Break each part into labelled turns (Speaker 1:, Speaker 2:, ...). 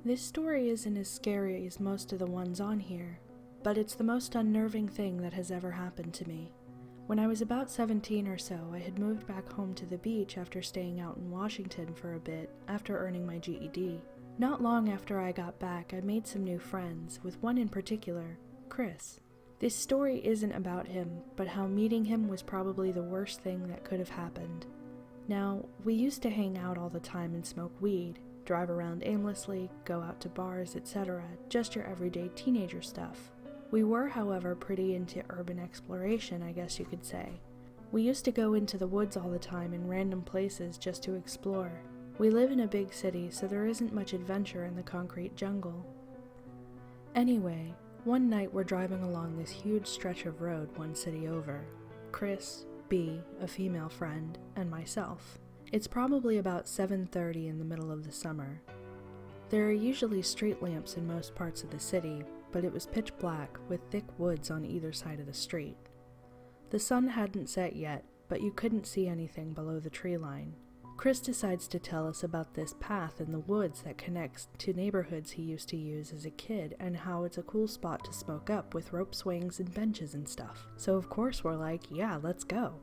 Speaker 1: This story isn't as scary as most of the ones on here, but it's the most unnerving thing that has ever happened to me. When I was about 17 or so, I had moved back home to the beach after staying out in Washington for a bit after earning my GED. Not long after I got back, I made some new friends, with one in particular, Chris. This story isn't about him, but how meeting him was probably the worst thing that could have happened. Now, we used to hang out all the time and smoke weed, drive around aimlessly, go out to bars, etc., just your everyday teenager stuff. We were, however, pretty into urban exploration, I guess you could say. We used to go into the woods all the time in random places just to explore. We live in a big city, so there isn't much adventure in the concrete jungle. Anyway, one night we're driving along this huge stretch of road one city over. Chris, B, a female friend, and myself. It's probably about 7:30 in the middle of the summer. There are usually street lamps in most parts of the city, but it was pitch black with thick woods on either side of the street. The sun hadn't set yet, but you couldn't see anything below the tree line. Chris decides to tell us about this path in the woods that connects to neighborhoods he used to use as a kid and how it's a cool spot to smoke up with rope swings and benches and stuff. So of course we're like, yeah, let's go.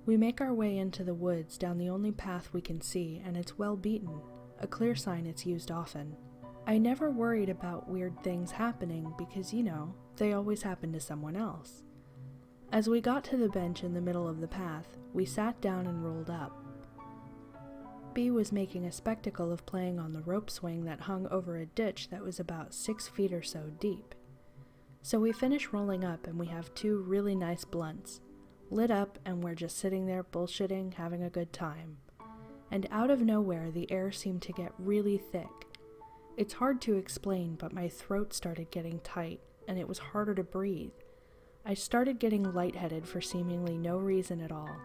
Speaker 1: We make our way into the woods down the only path we can see, and it's well beaten, a clear sign it's used often. I never worried about weird things happening because, they always happen to someone else. As we got to the bench in the middle of the path, we sat down and rolled up. B was making a spectacle of playing on the rope swing that hung over a ditch that was about 6 feet or so deep. So we finish rolling up and we have 2 really nice blunts, lit up, and we're just sitting there bullshitting, having a good time. And out of nowhere, the air seemed to get really thick. It's hard to explain, but my throat started getting tight, and it was harder to breathe. I started getting lightheaded for seemingly no reason at all.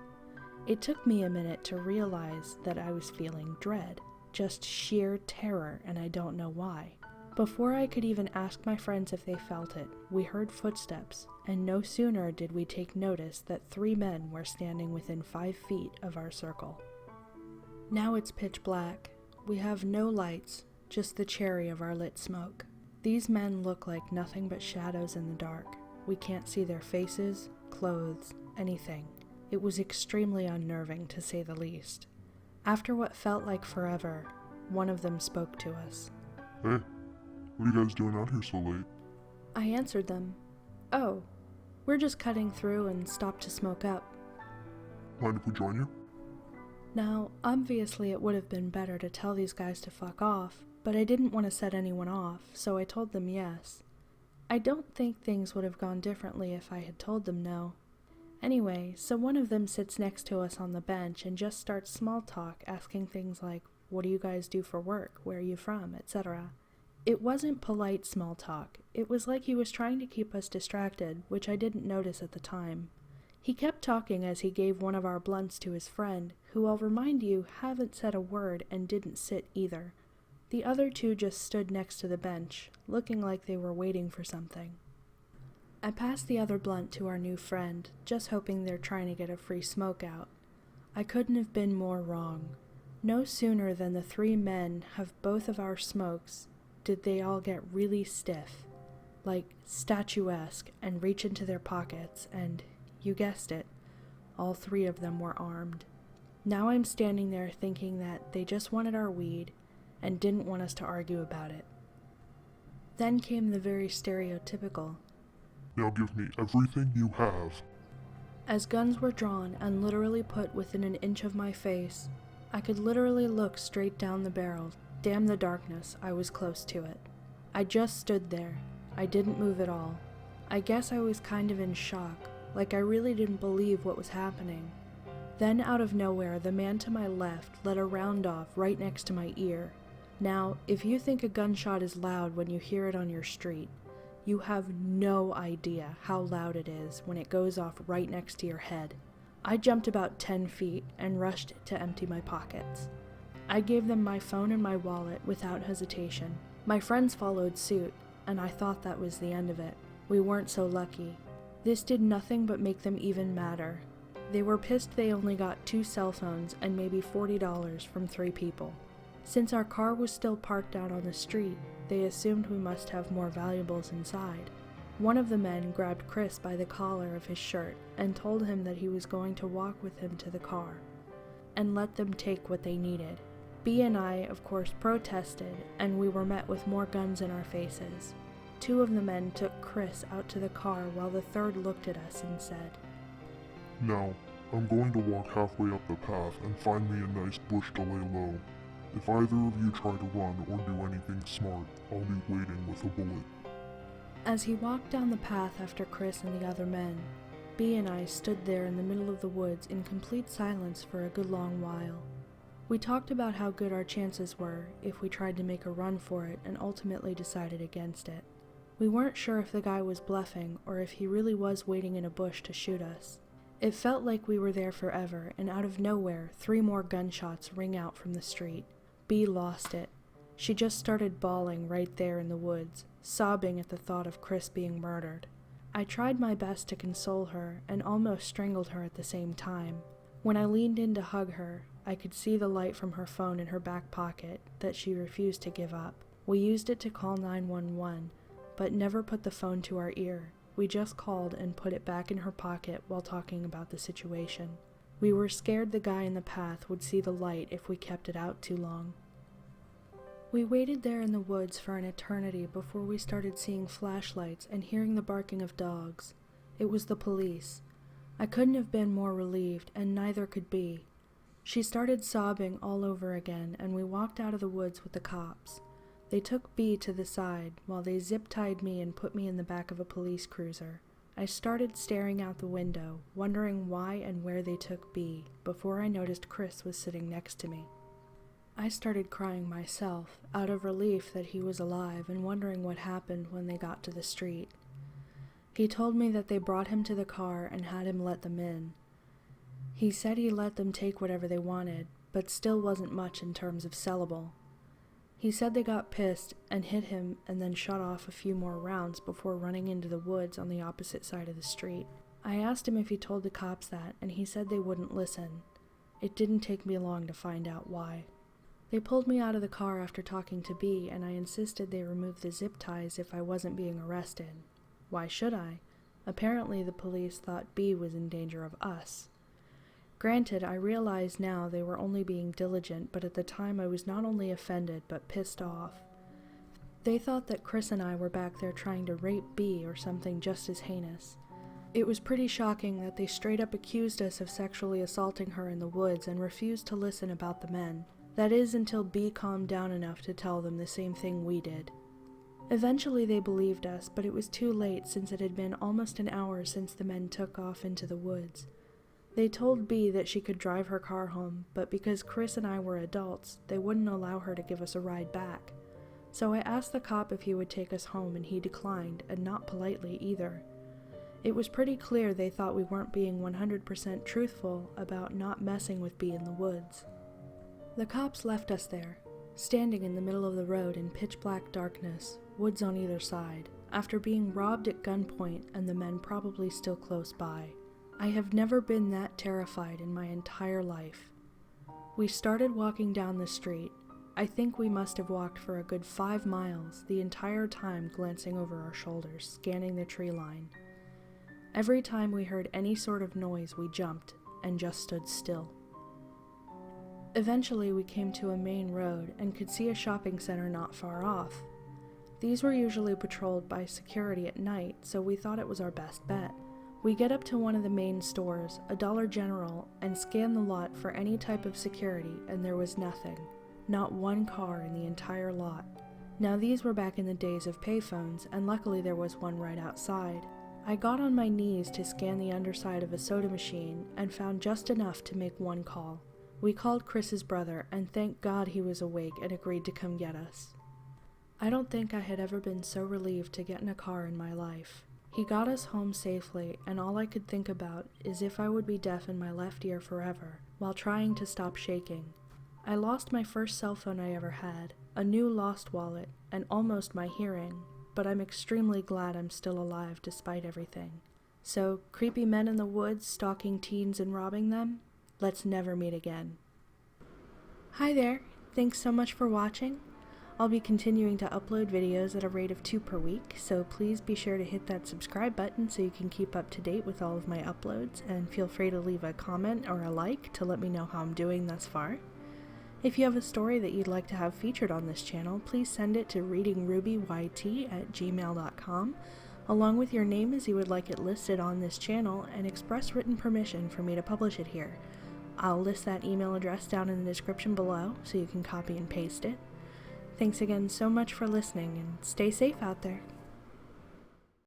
Speaker 1: It took me a minute to realize that I was feeling dread, just sheer terror, and I don't know why. Before I could even ask my friends if they felt it, we heard footsteps, and no sooner did we take notice that 3 men were standing within 5 feet of our circle. Now it's pitch black. We have no lights, just the cherry of our lit smoke. These men look like nothing but shadows in the dark. We can't see their faces, clothes, anything. It was extremely unnerving, to say the least. After what felt like forever, one of them spoke to us.
Speaker 2: Hey, what are you guys doing out here so late?
Speaker 1: I answered them. Oh, we're just cutting through and stopped to smoke up.
Speaker 2: Mind if we join you?
Speaker 1: Now, obviously it would have been better to tell these guys to fuck off, but I didn't want to set anyone off, so I told them yes. I don't think things would have gone differently if I had told them no. Anyway, so one of them sits next to us on the bench and just starts small talk, asking things like, what do you guys do for work, where are you from, etc. It wasn't polite small talk. It was like he was trying to keep us distracted, which I didn't notice at the time. He kept talking as he gave one of our blunts to his friend, who I'll remind you haven't said a word and didn't sit either. The other 2 just stood next to the bench, looking like they were waiting for something. I passed the other blunt to our new friend, just hoping they're trying to get a free smoke out. I couldn't have been more wrong. No sooner than the 3 men have both of our smokes did they all get really stiff, like statuesque, and reach into their pockets, and, you guessed it, all 3 of them were armed. Now I'm standing there thinking that they just wanted our weed and didn't want us to argue about it. Then came the very stereotypical,
Speaker 2: Now give me everything you have.
Speaker 1: As guns were drawn and literally put within an inch of my face, I could literally look straight down the barrel. Damn the darkness, I was close to it. I just stood there. I didn't move at all. I guess I was kind of in shock, like I really didn't believe what was happening. Then out of nowhere, the man to my left let a round off right next to my ear. Now, if you think a gunshot is loud when you hear it on your street, you have no idea how loud it is when it goes off right next to your head. I jumped about 10 feet and rushed to empty my pockets. I gave them my phone and my wallet without hesitation. My friends followed suit, and I thought that was the end of it. We weren't so lucky. This did nothing but make them even madder. They were pissed they only got 2 cell phones and maybe $40 from 3 people. Since our car was still parked out on the street, they assumed we must have more valuables inside. One of the men grabbed Chris by the collar of his shirt and told him that he was going to walk with him to the car and let them take what they needed. B and I, of course, protested, and we were met with more guns in our faces. 2 of the men took Chris out to the car while the third looked at us and said,
Speaker 2: Now, I'm going to walk halfway up the path and find me a nice bush to lay low. If either of you try to run or do anything smart, I'll be waiting with a bullet.
Speaker 1: As he walked down the path after Chris and the other men, B and I stood there in the middle of the woods in complete silence for a good long while. We talked about how good our chances were if we tried to make a run for it and ultimately decided against it. We weren't sure if the guy was bluffing or if he really was waiting in a bush to shoot us. It felt like we were there forever, and out of nowhere, 3 more gunshots ring out from the street. B lost it. She just started bawling right there in the woods, sobbing at the thought of Chris being murdered. I tried my best to console her and almost strangled her at the same time. When I leaned in to hug her, I could see the light from her phone in her back pocket that she refused to give up. We used it to call 911, but never put the phone to our ear. We just called and put it back in her pocket while talking about the situation. We were scared the guy in the path would see the light if we kept it out too long. We waited there in the woods for an eternity before we started seeing flashlights and hearing the barking of dogs. It was the police. I couldn't have been more relieved, and neither could B. She started sobbing all over again, and we walked out of the woods with the cops. They took B to the side, while they zip-tied me and put me in the back of a police cruiser. I started staring out the window, wondering why and where they took B, before I noticed Chris was sitting next to me. I started crying myself, out of relief that he was alive and wondering what happened when they got to the street. He told me that they brought him to the car and had him let them in. He said he let them take whatever they wanted, but still wasn't much in terms of sellable. He said they got pissed and hit him and then shot off a few more rounds before running into the woods on the opposite side of the street. I asked him if he told the cops that, and he said they wouldn't listen. It didn't take me long to find out why. They pulled me out of the car after talking to B, and I insisted they remove the zip ties if I wasn't being arrested. Why should I? Apparently the police thought B was in danger of us. Granted, I realize now they were only being diligent, but at the time I was not only offended, but pissed off. They thought that Chris and I were back there trying to rape B or something just as heinous. It was pretty shocking that they straight up accused us of sexually assaulting her in the woods and refused to listen about the men. That is, until B calmed down enough to tell them the same thing we did. Eventually they believed us, but it was too late since it had been almost an hour since the men took off into the woods. They told B that she could drive her car home, but because Chris and I were adults, they wouldn't allow her to give us a ride back. So I asked the cop if he would take us home, and he declined, and not politely either. It was pretty clear they thought we weren't being 100% truthful about not messing with B in the woods. The cops left us there, standing in the middle of the road in pitch-black darkness, woods on either side, after being robbed at gunpoint and the men probably still close by. I have never been that terrified in my entire life. We started walking down the street. I think we must have walked for a good 5 miles, the entire time glancing over our shoulders, scanning the tree line. Every time we heard any sort of noise, we jumped and just stood still. Eventually, we came to a main road and could see a shopping center not far off. These were usually patrolled by security at night, so we thought it was our best bet. We get up to one of the main stores, a Dollar General, and scan the lot for any type of security, and there was nothing. Not one car in the entire lot. Now these were back in the days of payphones, and luckily there was one right outside. I got on my knees to scan the underside of a soda machine, and found just enough to make one call. We called Chris's brother, and thank God he was awake and agreed to come get us. I don't think I had ever been so relieved to get in a car in my life. He got us home safely, and all I could think about is if I would be deaf in my left ear forever, while trying to stop shaking. I lost my first cell phone I ever had, a new lost wallet, and almost my hearing, but I'm extremely glad I'm still alive despite everything. So, creepy men in the woods stalking teens and robbing them? Let's never meet again. Hi there, thanks so much for watching. I'll be continuing to upload videos at a rate of 2 per week, so please be sure to hit that subscribe button so you can keep up to date with all of my uploads, and feel free to leave a comment or a like to let me know how I'm doing thus far. If you have a story that you'd like to have featured on this channel, please send it to readingrubyYT@gmail.com, along with your name as you would like it listed on this channel, and express written permission for me to publish it here. I'll list that email address down in the description below so you can copy and paste it. Thanks again so much for listening, and stay safe out there.